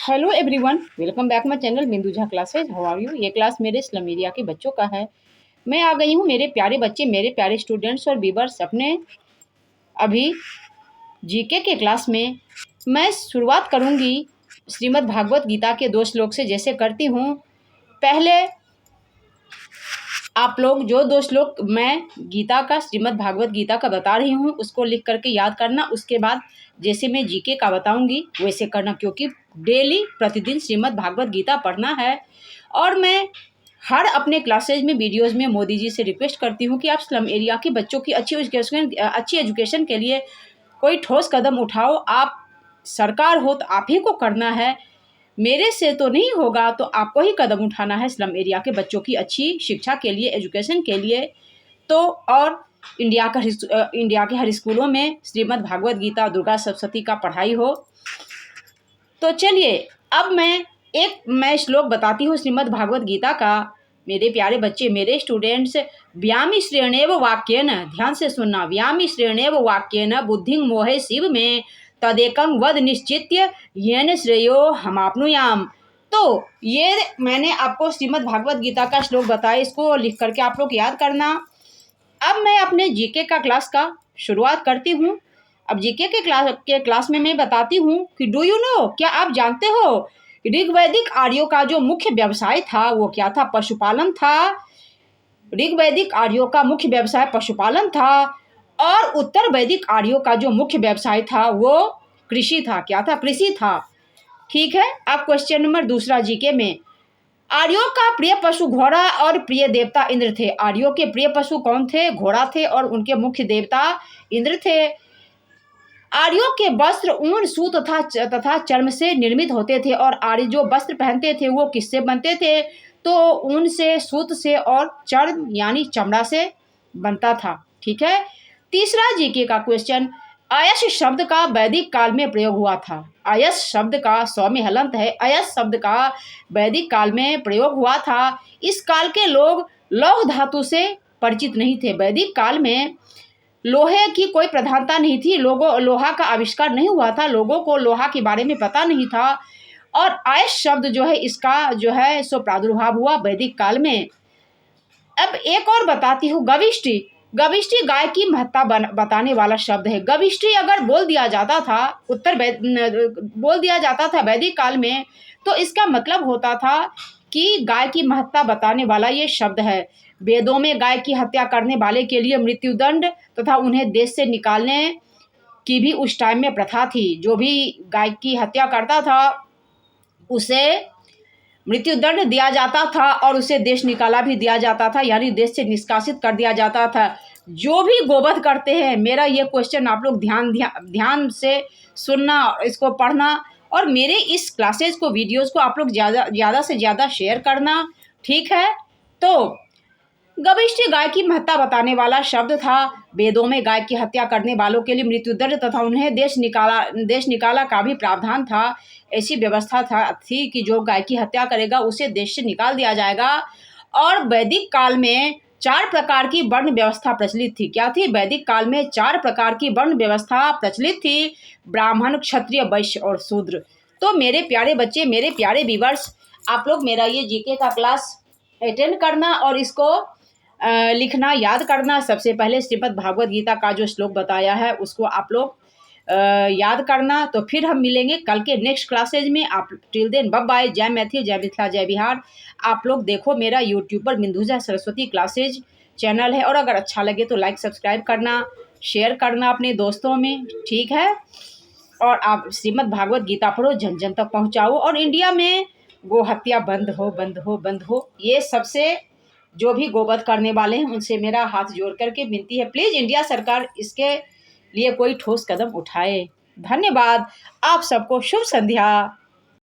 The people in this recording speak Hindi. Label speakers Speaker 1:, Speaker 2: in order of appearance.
Speaker 1: Hello everyone, welcome back my channel Bindu Jha classes. How are you. ये क्लास मेरे स्लम एरिया के बच्चों का है। मैं आ गई हूँ मेरे प्यारे बच्चे, मेरे प्यारे स्टूडेंट्स और व्यूअर्स अपने अभी जीके के क्लास में। मैं शुरुआत करूँगी श्रीमद् भागवत गीता के 2 श्लोक से, जैसे करती हूँ। पहले आप लोग जो 2 श्लोक मैं गीता का, श्रीमद् भागवत गीता का बता रही हूँ, उसको लिख करके याद करना। उसके बाद जैसे मैं जीके का बताऊंगी वैसे करना, क्योंकि डेली प्रतिदिन श्रीमद् भागवत गीता पढ़ना है। और मैं हर अपने क्लासेज में, वीडियोस में मोदी जी से रिक्वेस्ट करती हूँ कि आप स्लम एरिया के बच्चों की अच्छी एजुकेशन के लिए कोई ठोस कदम उठाओ। आप सरकार हो तो आप ही को करना है, मेरे से तो नहीं होगा, तो आपको ही कदम उठाना है स्लम एरिया के बच्चों की अच्छी शिक्षा के लिए, एजुकेशन के लिए। तो और इंडिया के हर स्कूलों में श्रीमद् भागवत गीता, दुर्गा सप्तशती का पढ़ाई हो। तो चलिए अब मैं श्लोक बताती हूँ श्रीमद् भागवत गीता का। मेरे प्यारे बच्चे, मेरे स्टूडेंट्स, व्यामी श्रेणेव वाक्येन, ध्यान से सुनना, व्यामी श्रेणेव वाक्येन बुद्धिं मोहे शिव में तदेकं वद निश्चित्य येन श्रेयो हमाप्नुयाम। तो ये मैंने आपको श्रीमद् भागवत गीता का श्लोक बताया, इसको लिख करके आप लोग याद करना। अब मैं अपने जीके का क्लास का शुरुआत करती हूँ। अब जीके के क्लास में मैं बताती हूँ कि डू यू नो, क्या आप जानते हो ऋग्वैदिक आर्यों का जो मुख्य व्यवसाय था वो क्या था? पशुपालन था। ऋग्वैदिक आर्यों का मुख्य व्यवसाय पशुपालन था और उत्तर वैदिक आर्यों का जो मुख्य व्यवसाय था वो कृषि था। क्या था? कृषि था। ठीक है। अब क्वेश्चन नंबर 2 जीके में, आर्यों का प्रिय पशु घोड़ा और प्रिय देवता इंद्र थे। आर्यों के प्रिय पशु कौन थे? घोड़ा थे और उनके मुख्य देवता इंद्र थे। आर्यों के वस्त्र ऊन, सूत तथा चर्म से निर्मित होते थे और आर्य जो वस्त्र पहनते थे वो किससे बनते थे? तो ऊन से, सूत से और चर्म यानी चमड़ा से बनता था। ठीक है। 3 जीके का क्वेश्चन, अयस शब्द का वैदिक काल में प्रयोग हुआ था। अयस शब्द का 100 में हलंत है। अयस शब्द का वैदिक काल में प्रयोग हुआ था। इस काल के लोग लौह धातु से परिचित नहीं थे। वैदिक काल में लोहे की कोई प्रधानता नहीं थी। लोहा का आविष्कार नहीं हुआ था। लोगों को लोहा के बारे में पता नहीं था। और अयस शब्द जो है, इसका जो है सो प्रादुर्भाव हुआ वैदिक काल में। अब एक और बताती हूँ, गविष्टि। गविष्टि गाय की महत्ता बताने वाला शब्द है। गविष्टि अगर बोल दिया जाता था वैदिक काल में, तो इसका मतलब होता था कि गाय की महत्ता बताने वाला ये शब्द है। वेदों में गाय की हत्या करने वाले के लिए मृत्युदंड तथा उन्हें देश से निकालने की भी उस टाइम में प्रथा थी। जो भी गाय की हत्या करता था उसे मृत्युदंड दिया जाता था और उसे देश निकाला भी दिया जाता था, यानी देश से निष्कासित कर दिया जाता था। जो भी गोवध करते हैं, मेरा ये क्वेश्चन आप लोग ध्यान से सुनना, इसको पढ़ना और मेरे इस क्लासेस को, वीडियोस को आप लोग ज़्यादा से ज़्यादा शेयर करना। ठीक है। तो गविष्टि गाय की महत्ता बताने वाला शब्द था। वेदों में गाय की हत्या करने वालों के लिए मृत्युदंड तथा उन्हें देश निकाला का भी प्रावधान था। ऐसी व्यवस्था थी कि जो गाय की हत्या करेगा उसे देश से निकाल दिया जाएगा। और वैदिक काल में 4 प्रकार की वर्ण व्यवस्था प्रचलित थी। क्या थी? वैदिक काल में 4 प्रकार की वर्ण व्यवस्था प्रचलित थी, ब्राह्मण, क्षत्रिय, वैश्य और शूद्र। तो मेरे प्यारे बच्चे, मेरे प्यारे व्यूअर्स, आप लोग मेरा ये जीके का क्लास अटेंड करना और इसको लिखना, याद करना। सबसे पहले श्रीमद् भागवत गीता का जो श्लोक बताया है उसको आप लोग याद करना। तो फिर हम मिलेंगे कल के नेक्स्ट क्लासेज में। आप टिल देन बाय बाय। जय मैथिली, जय मिथिला, जय बिहार। आप लोग देखो मेरा यूट्यूब पर बिंदु झा सरस्वती क्लासेज चैनल है, और अगर अच्छा लगे तो लाइक, सब्सक्राइब करना, शेयर करना अपने दोस्तों में। ठीक है। और आप श्रीमद् भागवत गीता पढ़ो, जन जन तक पहुँचाओ और इंडिया में गो हत्या बंद हो, बंद हो, बंद हो। ये सबसे जो भी गोवध करने वाले हैं उनसे मेरा हाथ जोड़ करके विनती है, प्लीज इंडिया सरकार इसके लिए कोई ठोस कदम उठाए। धन्यवाद। आप सबको शुभ संध्या।